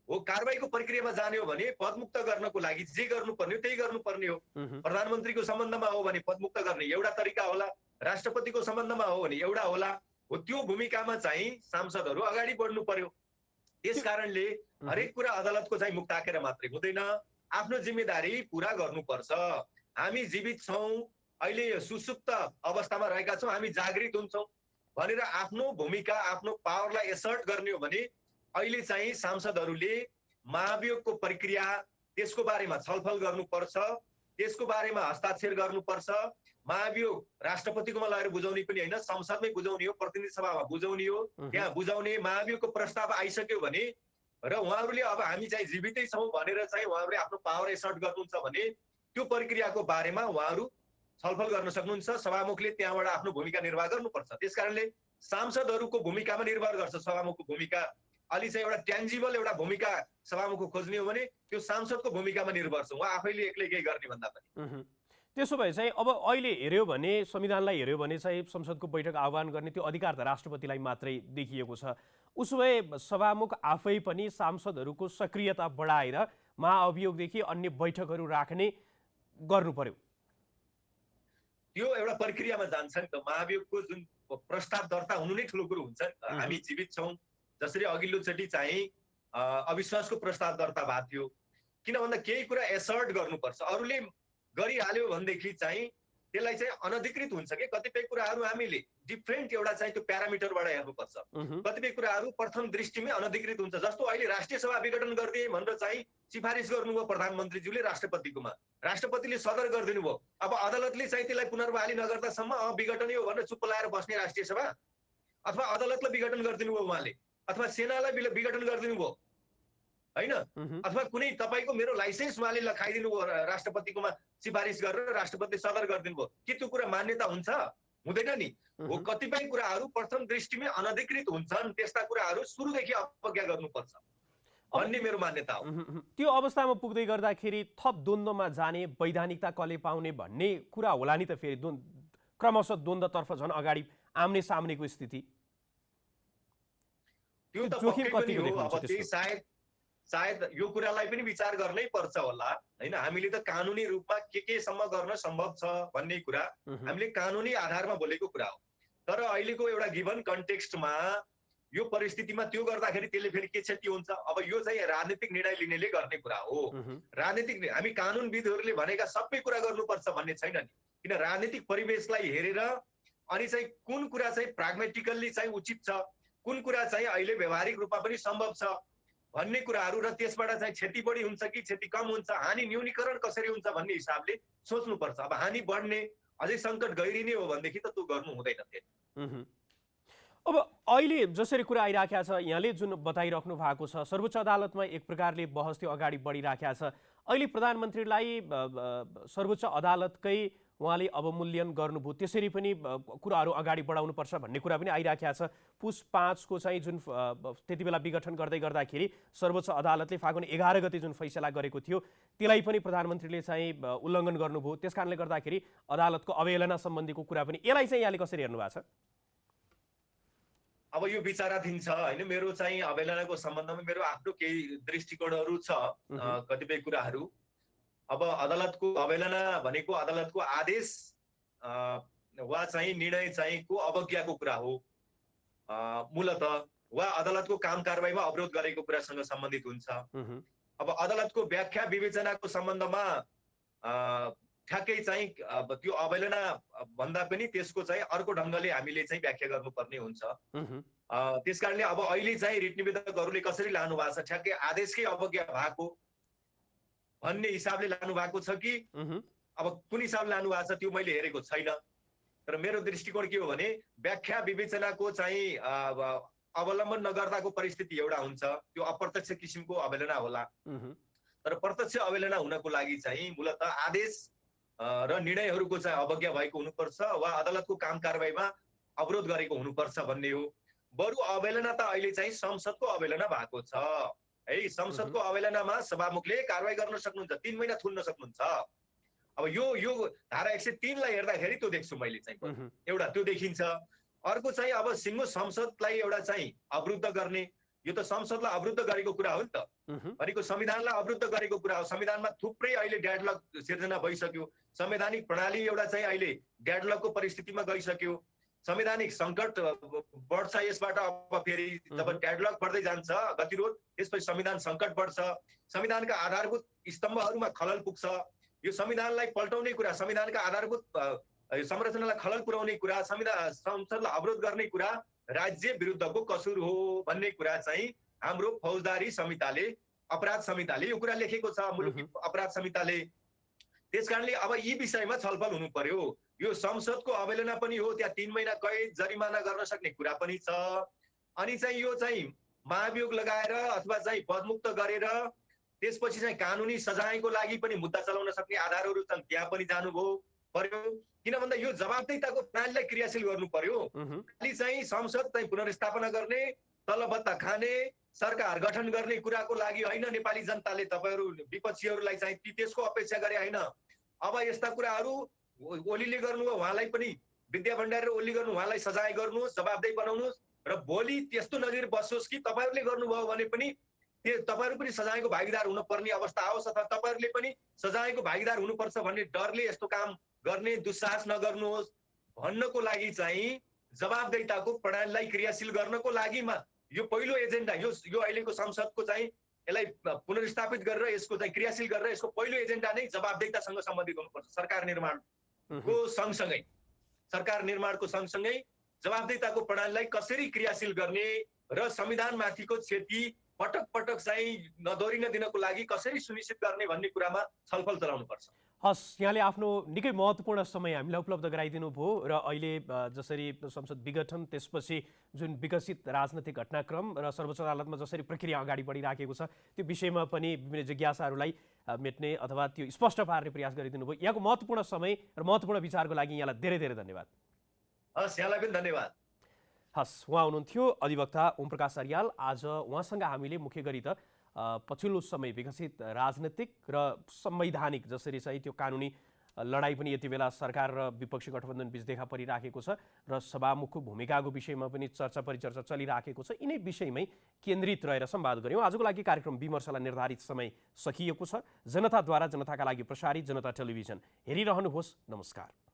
हो। कारबाहीको प्रक्रियामा जाने हो भने पदमुक्त गर्नको लागि जे गर्नुपर्ने हो त्यही गर्नुपर्ने हो। प्रधानमन्त्रीको सम्बन्धमा हो भने पदमुक्त गर्ने एउटा तरिका होला, राष्ट्रपतिको सम्बन्धमा हो भने एउटा होला। हो त्यो भूमिकामा चाहिँ सांसदहरू अगाडि बढ्नु पर्यो। त्यस कारणले हरेक कुरा अदालतको चाहिँ मुख ताकेर मात्रै हुँदैन, आफ्नो जिम्मेदारी पूरा गर्नुपर्छ। हामी जीवित छौँ, अहिले सुसुप्त अवस्थामा रहेका छौँ, हामी जागृत हुन्छौँ भनेर आफ्नो भूमिका, आफ्नो पावरलाई एसर्ट गर्ने हो भने अहिले चाहिँ सांसदहरूले महाभियोगको प्रक्रिया, त्यसको बारेमा छलफल गर्नुपर्छ, त्यसको बारेमा हस्ताक्षर गर्नुपर्छ। महाभियोग राष्ट्रपतिकोमा लगेर बुझाउने पनि होइन, संसदमै बुझाउने हो, प्रतिनिधि सभामा बुझाउने हो। त्यहाँ बुझाउने महाभियोगको प्रस्ताव आइसक्यो भने र उहाँहरूले अब हामी चाहिँ जीवितै छौँ भनेर चाहिँ उहाँहरूले आफ्नो पावर एसर्ट गर्नुहुन्छ भने त्यो प्रक्रियाको बारेमा उहाँहरू छलफल गर्न सक्नुहुन्छ। सभामुखले त्यहाँबाट आफ्नो भूमिका निर्वाह गर्नुपर्छ। त्यसकारणले सांसदहरूको भूमिकामा निर्भर गर्छ सभामुखको भूमिका। अलि चाहिँ एउटा ट्यान्जिबल एउटा भूमिका सभामुखको खोज्ने हो भने त्यो सांसदको भूमिकामा निर्भर छ, उहाँ आफैले एक्लै केही गर्ने भन्दा पनि। त्यसो भए चाहिँ अब अहिले हेऱ्यो भने, संविधानलाई हेऱ्यो भने चाहिँ संसदको बैठक आह्वान गर्ने त्यो अधिकार त राष्ट्रपतिलाई मात्रै देखिएको छ। उसो भए सभामुख आफै पनि सांसदहरूको सक्रियता बढाएर महाअभियोगदेखि अन्य बैठकहरू राख्ने गर्नु पर्यो। त्यो एउटा प्रक्रियामा जान्छ नि त। महाभियोगको जुन प्रस्ताव दर्ता हुनु नै ठुलो कुरो हुन्छ नि त। हामी जीवित छौँ, जसरी अघिल्लोचोटि चाहिँ अविश्वासको प्रस्ताव दर्ता भएको थियो, किन भन्दा केही कुरा एसर्ट गर्नुपर्छ। अरूले गरिहाल्यो भनेदेखि चाहिँ त्यसलाई चाहिँ अनधिकृत हुन्छ कि। कतिपय कुराहरू हामीले डिफ्रेन्ट एउटा चाहिँ त्यो प्यारामिटरबाट हेर्नुपर्छ। कतिपय कुराहरू प्रथम दृष्टिमै अनधिकृत हुन्छ। जस्तो अहिले राष्ट्रिय सभा विघटन गरिदिए भनेर चाहिँ सिफारिस गर्नुभयो प्रधानमन्त्रीज्यूले राष्ट्रपतिकोमा, राष्ट्रपतिले सदर गरिदिनु भयो। अब अदालतले चाहिँ त्यसलाई पुनर्बहाली नगर्दासम्म विघटनै हो भनेर चुप्प लाएर बस्ने राष्ट्रिय सभा, अथवा अदालतलाई विघटन गरिदिनु भयो उहाँले, अथवा सेनालाई विघटन गरिदिनु भयो होइन, अथवा कुनै तपाईँको मेरो लाइसेन्स उहाँले खाइदिनु भयो राष्ट्रपतिकोमा सिफारिस गरेर राष्ट्रपतिले सदर गरिदिनु भयो। के त्यो कुरा मान्यता हुन्छ? हुँदैन नि। हो कतिपय कुराहरू प्रथम दृष्टिमै अनधिकृत हुन्छन्, त्यस्ता कुराहरू सुरुदेखि अवज्ञा गर्नुपर्छ भन्ने मेरो मान्यता हो। त्यो अवस्थामा पुग्दै गर्दाखेरि थप द्वन्द्वमा जाने, वैधानिकता कसले पाउने भन्ने कुरा होला नि त। फेरि क्रमशः द्वन्द्वतर्फ झन् अगाडि आम्ने सामनेको स्थिति, त्यो त पक्कै पनि हो। अब त्यही सायद यो कुरालाई पनि विचार गर्नै पर्छ होला हैन। हामीले त कानुनी रूपमा के सम्म गर्न सम्भव छ भन्ने कुरा हामीले कानुनी आधारमा बोलेको कुरा हो। तर अहिलेको एउटा गिभन कन्टेक्स्टमा यो परिस्थितिमा त्यो गर्दाखेरि त्यसले फेरि के क्षति हुन्छ? अब यो चाहिँ राजनीतिक निर्णय लिनेले गर्ने कुरा हो। राजनीतिक हामी कानुनविदहरूले भनेका सबै कुरा गर्नुपर्छ भन्ने छैन नि। किन राजनीतिक परिवेशलाई हेरेर अनि चाहिँ कुन कुरा चाहिँ प्राग्मेटिकल्ली चाहिँ उचित छ, कुन कुरा चाहिँ अहिले व्यावहारिक रूपमा पनि सम्भव छ भन्ने कुराहरू र त्यसबाट चाहिँ क्षति बढी हुन्छ कि क्षति कम हुन्छ, हानि न्यूनीकरण कसरी हुन्छ भन्ने हिसाबले सोच्नुपर्छ। अब हानि बढ्ने, अझै सङ्कट गहिरिने हो भनेदेखि त त्यो गर्नु हुँदैन। अब अहिले जसरी कुरा आइराखेको छ, यहाँले जुन बताइराख्नु भएको छ, सर्वोच्च अदालतमा एक प्रकारले बहस त्यो अगाडि बढिराखेको छ। अहिले प्रधानमन्त्रीलाई सर्वोच्च अदालतकै उहाँले अवमूल्यन गर्नुभयो, त्यसरी पनि कुराहरू अगाडि बढाउनुपर्छ भन्ने कुरा पनि आइराखेको छ। पुस 5 को चाहिँ जुन त्यति बेला विघटन गर्दाखेरि सर्वोच्च अदालतले फागुन 11 गते जुन फैसला गरेको थियो त्यसलाई पनि प्रधानमन्त्रीले चाहिँ उल्लङ्घन गर्नुभयो। त्यसकारणले गर्दाखेरि अदालतको अवहेलना सम्बन्धीको कुरा पनि, यसलाई चाहिँ यहाँले कसरी हेर्नु भएको छ? अब यो विचाराधीन छ होइन। मेरो चाहिँ अवहेलनाको सम्बन्धमा मेरो आफ्नो केही दृष्टिकोणहरू छ, कतिपय कुराहरू। अब अदालतको अवहेलना भनेको अदालतको आदेश वा चाहिँ निर्णय चाहिँ को अवज्ञाको कुरा हो मूलतः, वा अदालतको काम कारबाहीमा अवरोध गरेको कुरासँग सम्बन्धित हुन्छ। अब अदालतको व्याख्या विवेचनाको सम्बन्धमा ठ्याक्कै चाहिँ त्यो अवहेलना भन्दा पनि त्यसको चाहिँ अर्को ढङ्गले हामीले चाहिँ व्याख्या गर्नुपर्ने हुन्छ। त्यसकारणले अब अहिले चाहिँ रिट निवेदकहरूले कसरी लानु भएको छ, ठ्याक्कै आदेशकै अवज्ञा भएको भन्ने हिसाबले लानु भएको छ कि अब कुन हिसाबले लानु भएको छ त्यो मैले हेरेको छैन। तर मेरो दृष्टिकोण के हो भने व्याख्या विवेचनाको चाहिँ अवलम्बन नगर्दाको परिस्थिति एउटा हुन्छ, त्यो अप्रत्यक्ष किसिमको अवहेलना होला। तर प्रत्यक्ष अवहेलना हुनको लागि चाहिँ मूलतः आदेश र निर्णयहरूको चाहिँ अवज्ञा भएको हुनुपर्छ वा अदालतको काम कारबाहीमा अवरोध गरेको हुनुपर्छ भन्ने हो। बरु अवहेलना त अहिले चाहिँ संसदको अवहेलना भएको छ है। संसदको अवहेलनामा सभामुखले कारबाही गर्न सक्नुहुन्छ, 3 महिना थुन्न सक्नुहुन्छ। अब यो धारा 103 लाई हेर्दाखेरि त्यो देख्छु मैले चाहिँ, एउटा त्यो देखिन्छ। अर्को चाहिँ अब सिङ्गो संसदलाई एउटा चाहिँ अवरुद्ध गर्ने, यो त संसदलाई अवरुद्ध गरेको कुरा हो नि त, भनेको संविधानलाई अवरुद्ध गरेको कुरा हो। संविधानमा थुप्रै अहिले डेडलक सिर्जना भइसक्यो, संवैधानिक प्रणाली एउटा चाहिँ अहिले डेडलकको परिस्थितिमा गइसक्यो, संवैधानिक सङ्कट बढ्छ यसबाट। अब फेरि जब डेडलक बढ्दै जान्छ गतिरोध, त्यसपछि संविधान सङ्कट बढ्छ, संविधानका आधारभूत स्तम्भहरूमा खलल पुग्छ। यो संविधानलाई पल्टाउने कुरा, संविधानका आधारभूत संरचनालाई खलल पुर्याउने कुरा, संसदलाई अवरोध गर्ने कुरा राज्य विरुद्धको कसुर हो भन्ने कुरा चाहिँ हाम्रो फौजदारी संहिताले, अपराध संहिताले यो कुरा लेखेको छ, मुलुकी अपराध संहिताले। त्यसकारणले अब यी विषयमा छलफल हुनु पर्यो। यो संसदको अवहेलना पनि हो, त्यहाँ 3 महिना कैद जरिमाना गर्न सक्ने कुरा पनि छ। अनि चाहिँ यो चाहिँ महाभियोग लगाएर अथवा चाहिँ पदमुक्त गरेर त्यसपछि चाहिँ कानुनी सजायको लागि पनि मुद्दा चलाउन सक्ने आधारहरू छन्, त्यहाँ पनि जानुभयो पर्यो। किन भन्दा यो जवाबदेहीताको प्रणालीलाई क्रियाशील गर्नु पर्यो। खालि चाहिँ संसद चाहिँ पुनर्स्थापना गर्ने, तलबत्ता खाने, सरकार गठन गर्ने कुराको लागि होइन। नेपाली जनताले तपाईहरू विपक्षीहरूलाई चाहिँ त्यसको अपेक्षा गरे होइन। अब यस्ता कुराहरू ओलीले गर्नु, उहाँलाई पनि विद्या भण्डारी र ओली गर्नु, उहाँलाई सजाय गर्नुहोस्, जवाबदेही बनाउनुहोस् र भोलि त्यस्तो नजिर बसोस् कि तपाईँहरूले गर्नुभयो भने पनि तपाईँहरू पनि सजायको भागीदार हुनुपर्ने अवस्था आओस्, अथवा तपाईँहरूले पनि सजायको भागीदार हुनुपर्छ भन्ने डरले यस्तो काम गर्ने दुस्साहस नगर्नुहोस् भन्नको लागि चाहिँ जवाबदेहीताको प्रणालीलाई क्रियाशील गर्नको लागिमा यो पहिलो एजेन्डा, यो अहिलेको संसदको चाहिँ यसलाई पुनर्स्थापित गरेर यसको चाहिँ क्रियाशील गरेर यसको पहिलो एजेन्डा नै जवाबदेहीतासँग सम्बन्धित हुनुपर्छ। सरकार निर्माणको सँगसँगै जवाबदेहीताको प्रणालीलाई कसरी क्रियाशील गर्ने र संविधानमाथिको क्षति पटक पटक चाहिँ नदोरिन दिनको लागि कसरी सुनिश्चित गर्ने भन्ने कुरामा छलफल चलाउनुपर्छ। हस्, यहाँले आफ्नो निकै महत्त्वपूर्ण समय हामीलाई उपलब्ध गराइदिनु भयो र अहिले जसरी संसद विघटन, त्यसपछि जुन विकसित राजनैतिक घटनाक्रम र सर्वोच्च अदालतमा जसरी प्रक्रिया अगाडि बढिराखेको छ त्यो विषयमा पनि विभिन्न जिज्ञासाहरूलाई मेट्ने अथवा त्यो स्पष्ट पार्ने प्रयास गरिदिनु भयो। यहाँको महत्त्वपूर्ण समय र महत्त्वपूर्ण विचारको लागि यहाँलाई धेरै धेरै धन्यवाद। हस्, यहाँलाई पनि धन्यवाद। हस्, उहाँ हुनुहुन्थ्यो अधिवक्ता ओम प्रकाश अर्याल। आज उहाँसँग हामीले मुख्य गरी त पछिल्लो समय विकसित राजनीतिक र संवैधानिक जसरी चाहिँ त्यो कानुनी लडाई पनि यति बेला सरकार र विपक्षी गठबन्धन बीच देखा परिराखेको छ र सभामुखको भूमिकाको विषयमा पनि चर्चा परिचर्चा चलिराखेको छ, यिनै विषयमै केन्द्रित रहेर संवाद गऱ्यौँ। आजको लागि कार्यक्रम विमर्शलाई निर्धारित समय सकिएको छ। जनताद्वारा जनताका लागि प्रसारित जनता टेलिभिजन हेरिरहनुहोस्। नमस्कार।